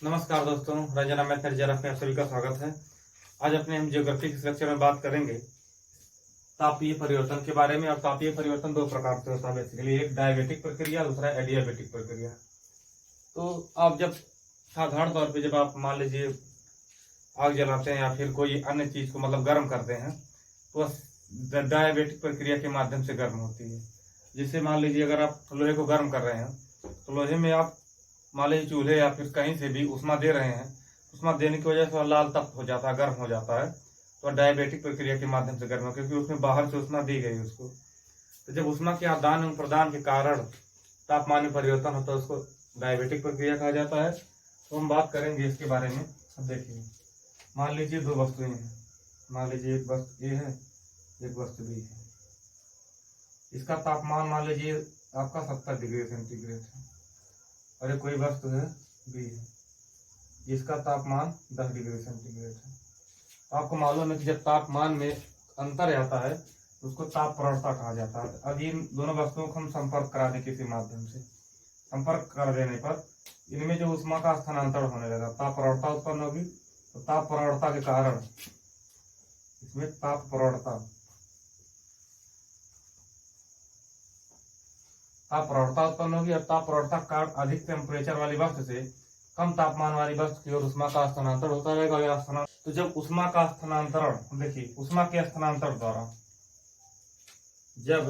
नमस्कार दोस्तों, रंजना मैथ जरा में आप सभी का स्वागत है। आज अपने हम ज्योग्राफी के लेक्चर में बात करेंगे तापीय परिवर्तन के बारे में। और तापीय परिवर्तन दो प्रकार से होता है बेसिकली, एक डायबेटिक प्रक्रिया, दूसरा एडियाबेटिक प्रक्रिया। तो आप जब साधारण तौर पे जब आप मान लीजिए आग जलाते हैं या फिर कोई अन्य चीज को मतलब गर्म करते हैं तो डायबेटिक प्रक्रिया के माध्यम से गर्म होती है। जिससे मान लीजिए अगर आप लोहे को गर्म कर रहे हैं तो लोहे में आप मान लीजिए चूल्हे या फिर कहीं से भी उष्मा दे रहे हैं, उष्मा देने की वजह से वह लाल तप्त हो जाता है, गर्म हो जाता है। तो डायबेटिक प्रक्रिया के माध्यम से गर्म हो, क्योंकि उसमें बाहर से उष्मा दी गई उसको। तो जब उष्मा के आदान एवं प्रदान के कारण तापमान में परिवर्तन होता है उसको डायबेटिक प्रक्रिया कहा जाता है। तो हम बात करेंगे इसके बारे में। अब देखिए, मान लीजिए दो वस्तुएं हैं, मान लीजिए एक वस्तु ए है, एक वस्तु बी है। इसका तापमान मान लीजिए आपका 70 डिग्री सेंटीग्रेड है और एक कोई वस्तु है बी है, जिसका तापमान 10 डिग्री सेंटीग्रेड है। आपको मालूम है कि जब तापमान में अंतर आता है तो उसको ताप प्रवणता कहा जाता है। अब इन दोनों वस्तुओं को हम संपर्क करा दें किसी माध्यम से, संपर्क कर देने पर इनमें जो उष्मा का स्थानांतरण होने लगा, ताप प्रवणता उत्पन्न होगी। तो ताप प्रवणता के कारण इसमें ताप प्रवणता उत्पन्न होगी। और ताप प्रवणता का अधिक टेम्परेचर वाली वस्तु से कम तापमान वाली वस्तु की ओर उष्मा का स्थानांतरण होता रहेगा। तो जब उष्मा का स्थानांतरण, देखिए उष्मा के स्थानांतरण द्वारा, जब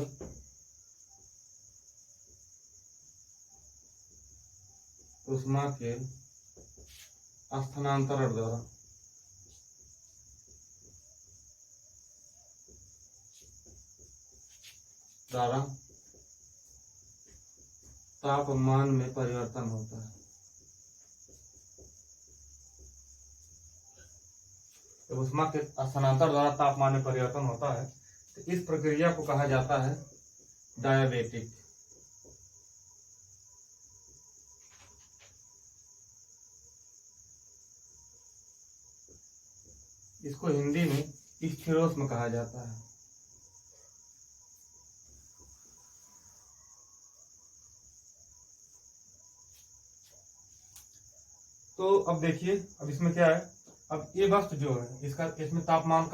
उष्मा के स्थानांतरण द्वारा तापमान में परिवर्तन होता है। जब उष्मा के स्थानांतरण द्वारा तापमान में परिवर्तन होता है तो इस प्रक्रिया को कहा जाता है डायबेटिक। इसको हिंदी में स्थिरोष्म कहा जाता है। तो अब देखिए, अब इसमें क्या है, अब ये वस्तु जो है इसका इसमें तापमान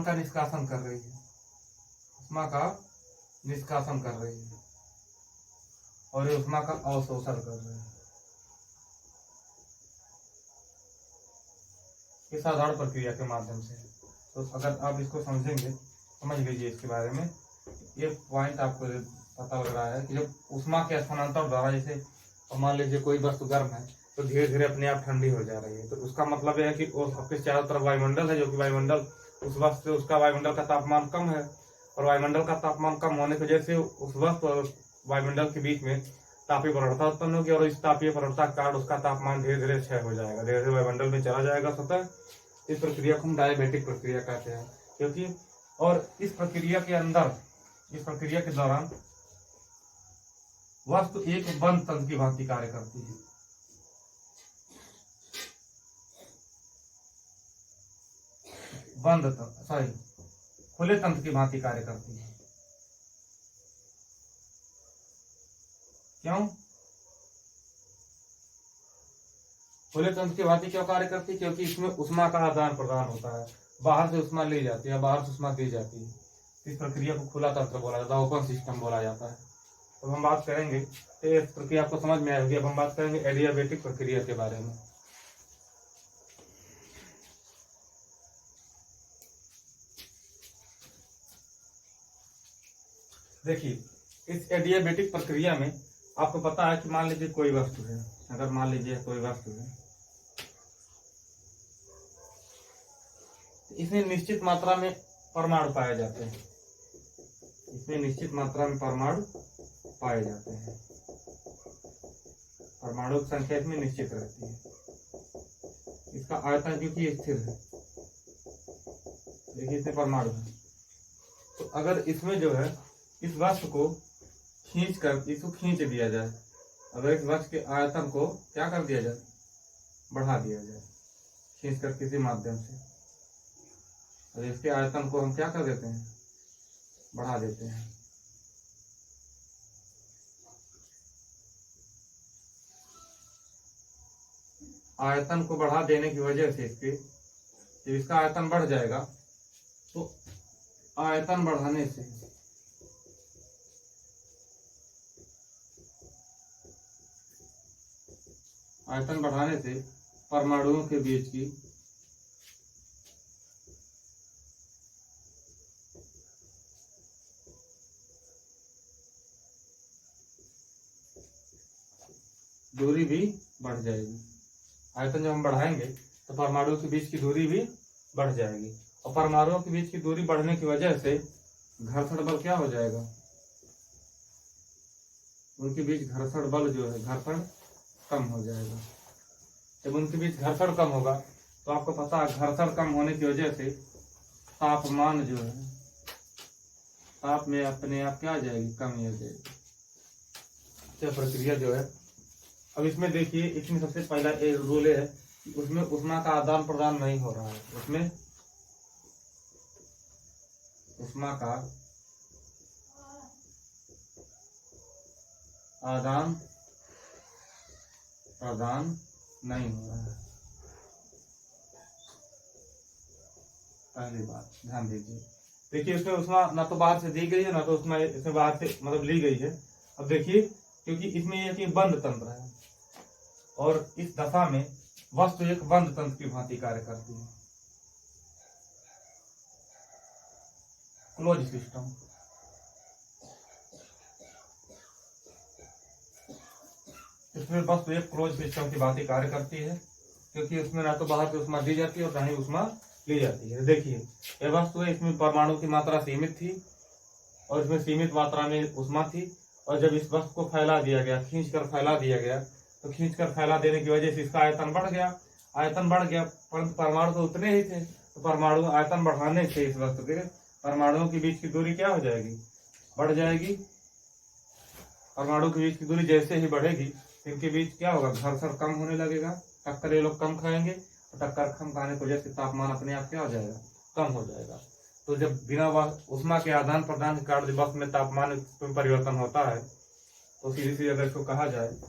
का निष्कासन कर रही है, उष्मा का निष्कासन कर रही है और ये उष्मा का अवशोषण कर रही है। ये साधारण प्रक्रिया के माध्यम से। तो अगर आप इसको समझेंगे, समझ लीजिए इसके बारे में, ये पॉइंट आपको पता लग रहा है कि जब उष्मा के स्थानांतरण द्वारा, जैसे मान लीजिए कोई वस्तु गर्म है तो धीरे धीरे अपने आप ठंडी हो जा रही है, तो उसका मतलब यह है कि आपके चारों तरफ वायुमंडल है, जो कि वायुमंडल उस वस्तु से उसका वायुमंडल का तापमान कम है। और वायुमंडल का तापमान कम होने की वजह से उस वस्तु और वायुमंडल के बीच में तापीय प्रवणता उत्पन्न होगी और इस तापीय प्रवणता के कारण उसका तापमान धीरे धीरे क्षय हो जाएगा, धीरे धीरे वायुमंडल में चला जाएगा स्वतः। इस प्रक्रिया को हम डायबेटिक प्रक्रिया कहते हैं। क्योंकि और इस प्रक्रिया के अंदर, इस प्रक्रिया के दौरान वस्तु एक बंद तंत्र की भांति कार्य करती है। बंद तंत्र, सॉरी, खुले तंत्र की भांति कार्य करती है। क्यों खुले तंत्र की भांति क्यों कार्य करती है? क्योंकि इसमें उष्मा का आदान प्रदान होता है, बाहर से उष्मा ली जाती है, बाहर से उष्मा दी जाती है। इस प्रक्रिया को खुला तंत्र बोला जाता है, ओपन सिस्टम बोला जाता है। तो हम बात करेंगे, तो इस प्रक्रिया आपको समझ में आएगी। अब हम बात करेंगे एडियाबेटिक प्रक्रिया के बारे में। देखिए, इस एडियाबेटिक प्रक्रिया में आपको पता है कि मान लीजिए कोई वस्तु है, अगर मान लीजिए कोई वस्तु है, इसमें निश्चित मात्रा में परमाणु पाए जाते हैं, इसमें निश्चित मात्रा में परमाणु पाए जाते हैं, परमाणु की संख्या इसमें निश्चित रहती है। इसका आयतन क्योंकि स्थिर है, देखिए इतने परमाणु है। तो अगर इसमें जो है इस वस्तु को इसको खींच दिया जाए, अगर इस वस्तु के आयतन को क्या कर दिया जाए, बढ़ा दिया जाए खींच कर किसी माध्यम से, और इसके आयतन को हम क्या कर देते हैं, बढ़ा देते हैं। आयतन को बढ़ा देने की वजह से इसके, जब इसका आयतन बढ़ जाएगा तो आयतन बढ़ाने से परमाणुओं के बीच की दूरी भी बढ़ जाएगी। आयतन जब हम बढ़ाएंगे तो परमाणुओं के बीच की दूरी भी बढ़ जाएगी, और परमाणुओं के बीच की दूरी बढ़ने की वजह से घर्षण बल क्या हो जाएगा, उनके बीच घर्षण बल जो है, घर्षण कम हो जाएगा। जब उनके बीच घर्षण कम होगा तो आपको पता है घर्षण कम होने की वजह से तापमान जो है, ताप में अपने आप क्या आ जाएगी, कमी आ जाएगी। यह प्रक्रिया जो है, अब इसमें देखिए, इसमें सबसे पहला एक रूल है कि उसमें ऊष्मा का आदान प्रदान नहीं हो रहा है, उसमें ऊष्मा का आदान प्रदान नहीं हो रहा है। पहली बात ध्यान दीजिए। देखिए इसमें ऊष्मा ना तो बाहर से दी गई है, ना तो उसमें इसमें बाहर से मतलब ली गई है। अब देखिए, क्योंकि इसमें एक बंद तंत्र है और इस दशा में वस्तु एक बंद तंत्र की भांति कार्य करती है, क्लोज सिस्टम। इसमें वस्तु एक क्लोज सिस्टम की भांति कार्य करती है, क्योंकि उसमें ना तो बाहर से ऊष्मा दी जाती है और ना ही ऊष्मा ली जाती है। देखिए यह वस्तु है, इसमें परमाणु की मात्रा सीमित थी और इसमें सीमित मात्रा में ऊष्मा थी, और जब इस वस्तु को फैला दिया गया, खींचकर फैला दिया गया, तो खींचकर फैला देने की वजह से इसका आयतन बढ़ गया। आयतन बढ़ गया, परंतु परमाणु तो उतने ही थे, तो परमाणु आयतन बढ़ाने से इस वस्तु के परमाणुओं के बीच की दूरी क्या हो जाएगी, बढ़ जाएगी। परमाणु के बीच की दूरी जैसे ही बढ़ेगी, इनके बीच क्या होगा, घर्षण कम होने लगेगा, टक्कर ये लोग कम खाएंगे, और टक्कर कम खाने की वजह से तापमान अपने आप क्या हो जाएगा, कम हो जाएगा। तो जब बिना ऊष्मा के आदान प्रदान के कारण वस्तु में तापमान में परिवर्तन होता है, तो सीधी सीधी अगर इसको कहा जाए तो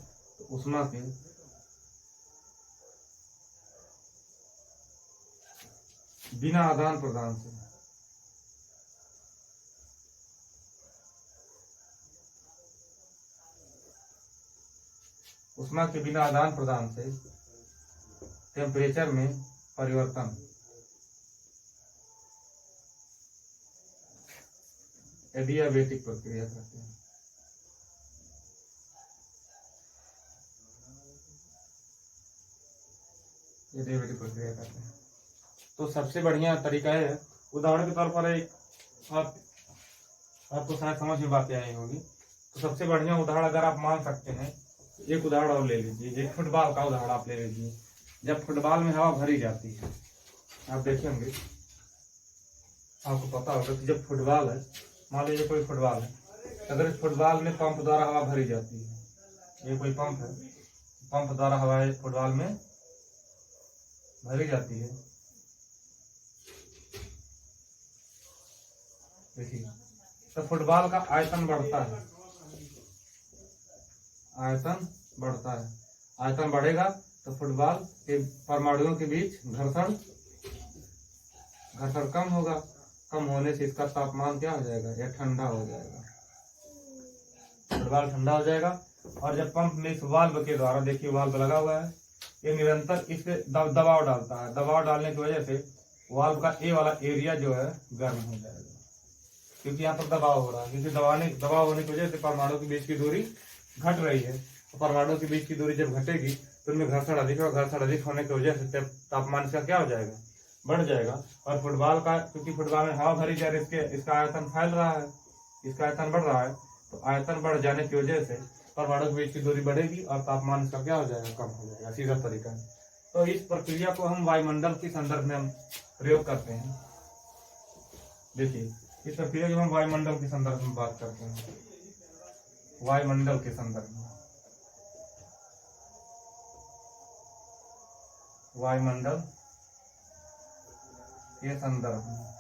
ऊष्मा के बिना आदान प्रदान से टेम्परेचर में परिवर्तन एडियाबेटिक प्रक्रिया कहते हैं। एडियाबेटिक प्रक्रिया कहते हैं। तो सबसे बढ़िया तरीका है, उदाहरण के तौर पर एक आपको शायद समझ में बातें आई होगी, तो सबसे बढ़िया उदाहरण अगर आप मान सकते हैं, एक उदाहरण और ले लीजिए, एक फुटबॉल का उदाहरण आप ले लीजिए। जब फुटबॉल में हवा भरी जाती है, आप देखेंगे, आपको पता होगा कि जब फुटबॉल है, मान लीजिए कोई फुटबॉल है, अगर इस फुटबॉल में पंप द्वारा हवा भरी जाती है, ये कोई पंप है, पंप द्वारा हवा फुटबॉल में भरी जाती है, देखिए, तो फुटबॉल का आयतन बढ़ता है, आयतन बढ़ेगा तो फुटबॉल के परमाणुओं के बीच घर्षण कम होगा, कम होने से इसका तापमान क्या हो जाएगा, यह ठंडा हो जाएगा, फुटबॉल ठंडा हो जाएगा। और जब पंप में इस वाल्व के द्वारा, देखिए वाल्व लगा हुआ है, ये निरंतर इस पे दबाव डालता है, दबाव डालने की वजह से वाल्व का ए वाला एरिया जो है गर्म हो जाएगा, क्योंकि यहाँ पर दबाव हो रहा है, क्योंकि दबाव होने की वजह से परमाणु के बीच की दूरी घट रही है। तो परमाणु के बीच की दूरी जब घटेगी तो उनमें घर्षण अधिक होगा, घर्षण अधिक होने की वजह से तापमान इसका क्या हो जाएगा, बढ़ जाएगा। और फुटबॉल का, क्योंकि फुटबॉल में हवा भरी जा रही है, इसका आयतन फैल रहा है, इसका आयतन बढ़ रहा है, तो आयतन बढ़ जाने की वजह से परमाणु के बीच की दूरी बढ़ेगी और तापमान इसका क्या हो जाएगा, कम हो जाएगा, सीधा तरीका है। तो इस प्रक्रिया को हम वायुमंडल के संदर्भ में हम प्रयोग करते हैं। देखिए इस प्रक्रिया को हम वायुमंडल के संदर्भ में बात करते हैं, वायुमंडल के संदर्भ में, वायुमंडल के संदर्भ में,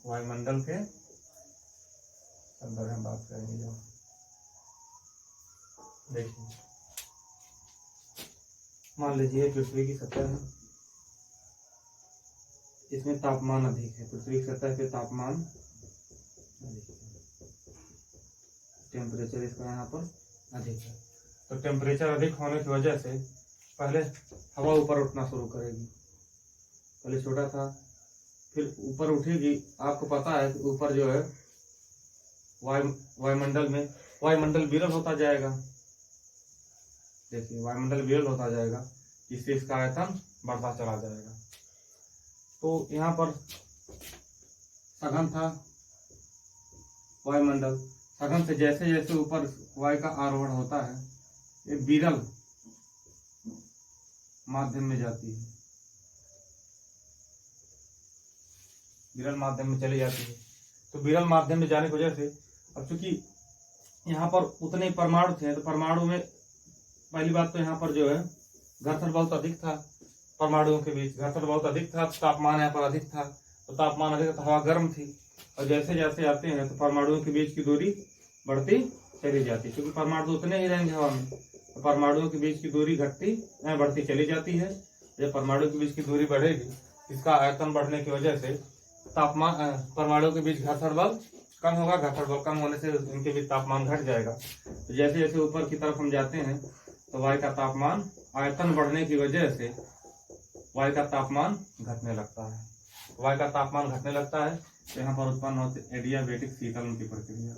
वायुमंडल के संदर्भ में बात करेंगे। देखिए मान लीजिए पृथ्वी की सतह है, इसमें तापमान अधिक है, पृथ्वी की सतह पे तापमान अधिक है, टेम्परेचर इसका यहाँ पर अधिक है। तो टेम्परेचर अधिक होने की वजह से पहले हवा ऊपर उठना शुरू करेगी, पहले छोटा था फिर ऊपर उठेगी। आपको पता है कि ऊपर जो है वायुमंडल विरल होता जाएगा। देखिए वायुमंडल विरल होता जाएगा, जिससे इसका आयतन बढ़ता चला जाएगा। तो यहाँ पर सघन था वायुमंडल, सघन से जैसे जैसे ऊपर वायु का आरोहण होता है ये विरल माध्यम में जाती है, विरल माध्यम में चली जाती है। तो विरल माध्यम में जाने की वजह से अब चूंकि यहाँ पर उतने परमाणु थे, तो परमाणु में पहली बात तो यहाँ पर जो है घर्षण बहुत अधिक था, परमाणुओं के बीच घर्षण बहुत अधिक था, तापमान यहाँ पर अधिक था। तो तापमान अधिक था, हवा गर्म थी, और जैसे जैसे आते हैं तो परमाणुओं के बीच की दूरी बढ़ती चली जाती है, क्योंकि परमाणु उतने ही रहेंगे हवा में, तो परमाणुओं के बीच की दूरी घटती बढ़ती चली जाती है। जब परमाणु के बीच की दूरी बढ़ेगी, इसका आयतन बढ़ने की वजह से तापमान, परमाणुओं के बीच घर्षण बल कम होगा, घर्षण बल कम होने से इनके बीच तापमान घट जाएगा। तो जैसे जैसे ऊपर की तरफ हम जाते हैं तो वायु का तापमान, आयतन बढ़ने की वजह से वायु का तापमान घटने लगता है। वायु का तापमान घटने लगता है तो यहाँ पर उत्पन्न होती है एडियाबेटिक शीतलन की प्रक्रिया।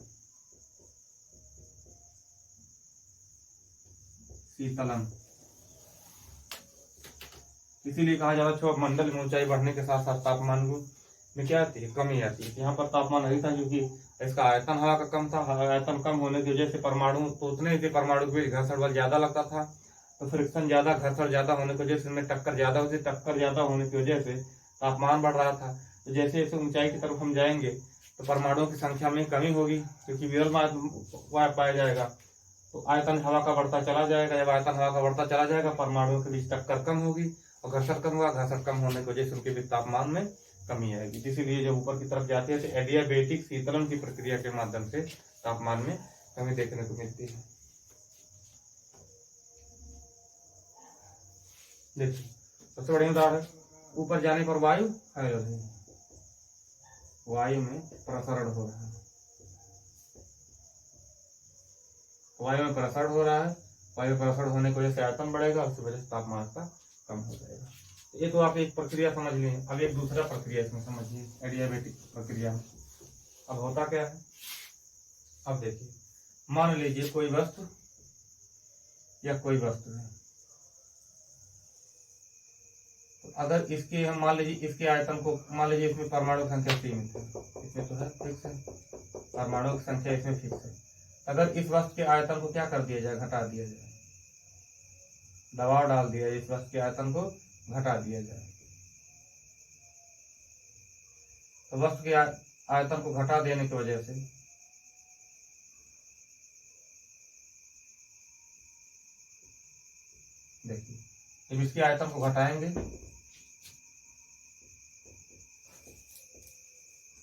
शीतलन इसीलिए कहा जाता है मंडल में ऊंचाई बढ़ने के साथ साथ तापमान में क्या आती है, कमी आती है। यहाँ पर तापमान अधिक था क्योंकि इसका आयतन हवा का कम था, आयतन कम होने की वजह से परमाणु तो उतने ही थे, परमाणु के बीच घर्षण बल ज्यादा लगता था, तो फ्रिक्शन ज्यादा, घर्षण ज्यादा होने की वजह से इनमें टक्कर ज्यादा होती, टक्कर ज्यादा होने की वजह से तापमान बढ़ रहा था। तो जैसे जैसे ऊंचाई की तरफ हम जाएंगे तो परमाणुओं की संख्या में कमी होगी, क्योंकि विरल वायु पाया जाएगा, तो आयतन हवा का बढ़ता चला जाएगा। जब आयतन हवा का बढ़ता चला जाएगा, परमाणुओं के बीच टक्कर कम होगी और घर्षण कम होगा, घर्षण कम होने की वजह से उनके बीच तापमान में कमी आएगी। इसीलिए जब ऊपर की तरफ जाते हैं तो एडियाबेटिक शीतलन की प्रक्रिया के माध्यम से तापमान में कमी देखने को मिलती है। देखिए सबसे बड़ी उदाहरण, ऊपर जाने पर वायु फैल रही है, वायु में प्रसरण हो रहा है, वायु में प्रसरण हो रहा है, वायु प्रसरण होने की वजह से आयतन बढ़ेगा, उसकी वजह से तापमान का कम हो जाएगा। ये तो आप एक प्रक्रिया समझ लिए। अब एक दूसरा प्रक्रिया इसमें समझिए, एडियाबेटिक प्रक्रिया में अब होता क्या है। अब देखिए, मान लीजिए कोई वस्तु या कोई वस्तु है, तो अगर इसके हम मान लीजिए इसके आयतन को, मान लीजिए इसमें परमाणु संख्या सीमित है, इसमें तो है फिक्स है, परमाणु की संख्या इसमें फिक्स है। अगर इस वस्तु के आयतन को क्या कर दिया जाए, घटा दिया जाए, दबाव डाल दिया जाए, इस वस्तु के आयतन को घटा दिया जाए, तो वस्तु के आयतन को घटा देने की वजह से देखिए, जब इसके आयतन को घटाएंगे,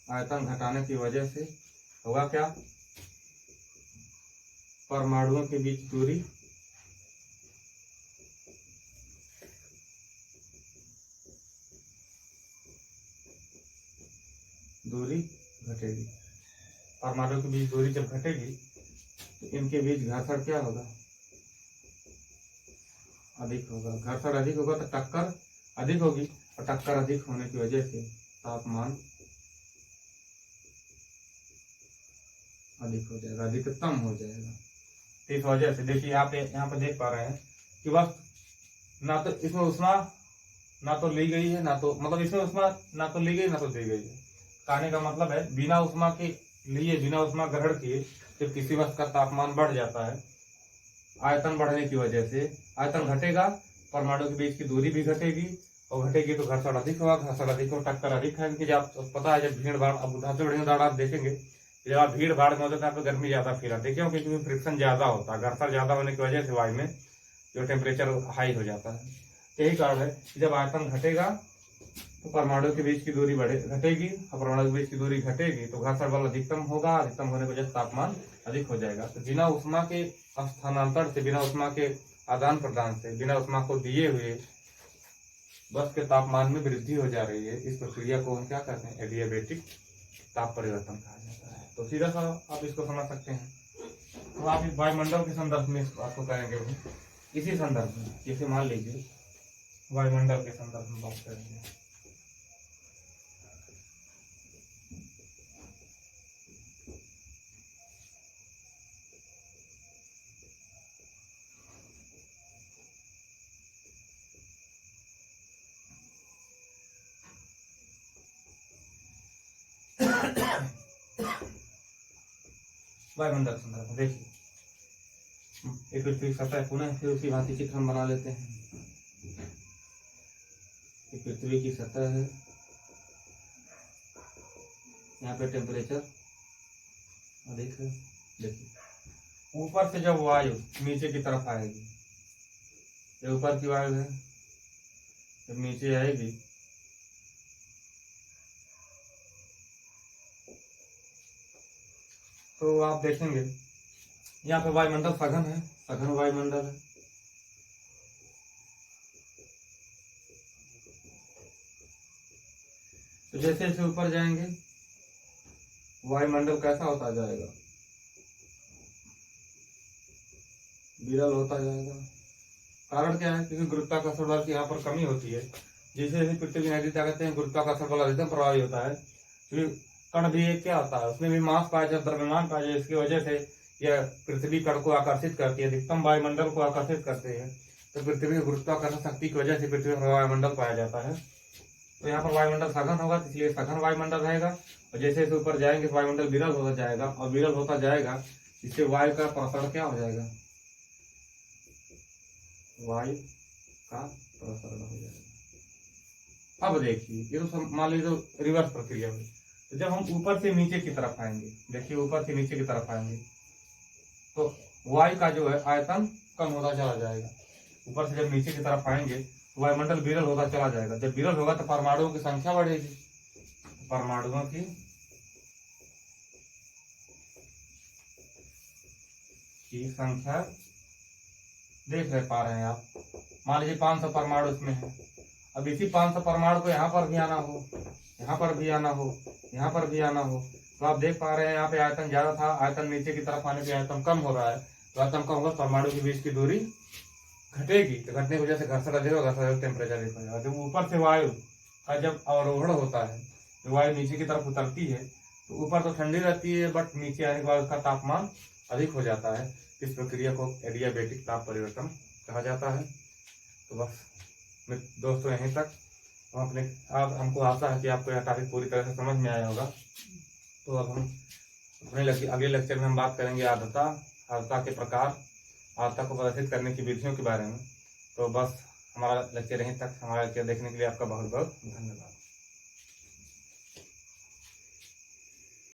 आयतन घटाने की वजह से होगा क्या, परमाणुओं के बीच दूरी घटेगी। परमाणु के बीच दूरी जब घटेगी तो इनके बीच घर्षण क्या होगा, अधिक होगा। घर्षण अधिक होगा तो टक्कर अधिक होगी, और टक्कर अधिक होने की वजह से तापमान अधिक हो जाएगा, अधिकतम हो जाएगा। इस वजह से देखिए यहाँ पे देख पा रहे हैं कि बस ना तो इसमें उष्मा ना तो ली गई है, ना तो मतलब इसमें उष्मा ना तो ली गई ना तो दी गई है। कहने का मतलब है बिना उष्मा के लिए, बिना उष्मा ग्रहण किए जब किसी वस्तु का तापमान बढ़ जाता है, आयतन बढ़ने की वजह से आयतन घटेगा, परमाणु के बीच की दूरी भी घटेगी, और घटेगी तो घर्षण अधिक होगा, घर्षण अधिक हो टक्कर अधिक है। क्योंकि आप पता है जब भीड़ भाड़, अब सबसे बड़ी उदाहरण आप देखेंगे, जब आप भीड़ भाड़ में होते हैं तो गर्मी ज्यादा फील आती है, क्योंकि फ्रिक्शन ज्यादा होता है, घर्षण ज्यादा होने की वजह से वायु में जो टेम्परेचर हाई हो जाता है। यही कारण है कि जब आयतन घटेगा तो परमाणु के बीच की दूरी घटेगी, और परमाणु के बीच की दूरी घटेगी तो घर्षण बल अधिकतम होगा, अधिकतम होने की वजह से तापमान अधिक हो जाएगा। तो बिना उष्मा के स्थानांतरण से, बिना उष्मा के आदान प्रदान से, बिना उष्मा को दिए हुए बस के तापमान में वृद्धि हो जा रही है। इस प्रक्रिया को हम क्या कहते हैं? एडियाबेटिक ताप परिवर्तन कहा जाता है। तो सीधा सा आप इसको समझ सकते हैं। तो आप इस वायुमंडल के संदर्भ में इस बात को करेंगे, इसी संदर्भ में, जैसे मान लीजिए वायुमंडल के संदर्भ में बात करेंगे। वायुमंडल संदर्भ में देखिए, एक पृथ्वी सतह पुनः फिर उसी भांति चित्र हम बना लेते हैं। ये पृथ्वी की सतह है, यहाँ पे टेम्परेचर अधिक है। देखिए ऊपर से जब वायु नीचे की तरफ आएगी, ये ऊपर की वायु है, जब नीचे आएगी तो आप देखेंगे यहाँ पे वायुमंडल सघन है, सघन वायुमंडल है। तो जैसे जैसे ऊपर जाएंगे वायुमंडल कैसा होता जाएगा? विरल होता जाएगा। कारण क्या है? क्योंकि गुरुत्वाकर्षण बल की यहाँ पर कमी होती है। जैसे जैसे पृथ्वी नजदीक जाते हैं गुरुत्वाकर्षण बल अधिकतम प्रभावी होता है। क्योंकि कण भी एक क्या होता है, उसमें भी मास पाया जाए, द्रव्यमान पाया जाए। इसकी वजह से यह पृथ्वी कण को आकर्षित करती है, अधिकतम वायुमंडल को आकर्षित करते हैं। तो पृथ्वी की गुरुत्वाकर्षण शक्ति की वजह से पृथ्वी पर वायुमंडल पाया जाता है। तो यहाँ पर वायुमंडल सघन होगा, इसलिए सघन वायुमंडल रहेगा। और जैसे जैसे ऊपर जाएंगे वायुमंडल विरल होता जाएगा, और विरल होता जाएगा इससे वायु का प्रसरण क्या हो जाएगा? वायु का प्रसरण हो जाएगा। अब देखिए ये तो मान लीजिए तो रिवर्स प्रक्रिया हुई। तो जब हम ऊपर से नीचे की तरफ आएंगे, देखिए ऊपर से नीचे की तरफ आएंगे तो वायु का जो है आयतन कम होता चला जाएगा। ऊपर से जब नीचे की तरफ आएंगे तो वायुमंडल विरल होता चला जाएगा। जब विरल होगा तो परमाणुओं की संख्या बढ़ेगी। परमाणुओं की संख्या देख पा रहे हैं आप। मान लीजिए 500 परमाणु इसमें है। अब इसी 500 परमाणु को यहाँ पर भी आना हो, यहाँ पर भी आना हो, यहाँ पर भी आना हो, तो आप देख पा रहे हैं यहाँ पे आयतन ज्यादा था, आयतन नीचे की तरफ आने पे आयतन कम हो रहा है। तो आयतन कम होगा, परमाणु के बीच की दूरी घटेगी। तो घटने की वजह से घर्षण अधिक होगा, टेम्परेचर अधिक हो जाएगा। जब ऊपर से वायु का जब अवरोहण होता है, तो वायु नीचे की तरफ उतरती है, तो ऊपर तो ठंडी रहती है बट नीचे आने के बाद उसका तापमान अधिक हो जाता है। इस प्रक्रिया को एडियाबेटिक ताप परिवर्तन कहा जाता है। तो बस दोस्तों यहीं तक हम अपने, आप हमको आशा है कि आपको यह टॉपिक पूरी तरह से समझ में आया होगा। तो अब हम अपने अगले लेक्चर में हम बात करेंगे आर्द्रता, आर्द्रता के प्रकार, आर्द्रता को प्रदर्शित करने की विधियों के बारे में। तो बस हमारा लेक्चर यहीं तक। हमारा लेक्चर देखने के लिए आपका बहुत बहुत धन्यवाद।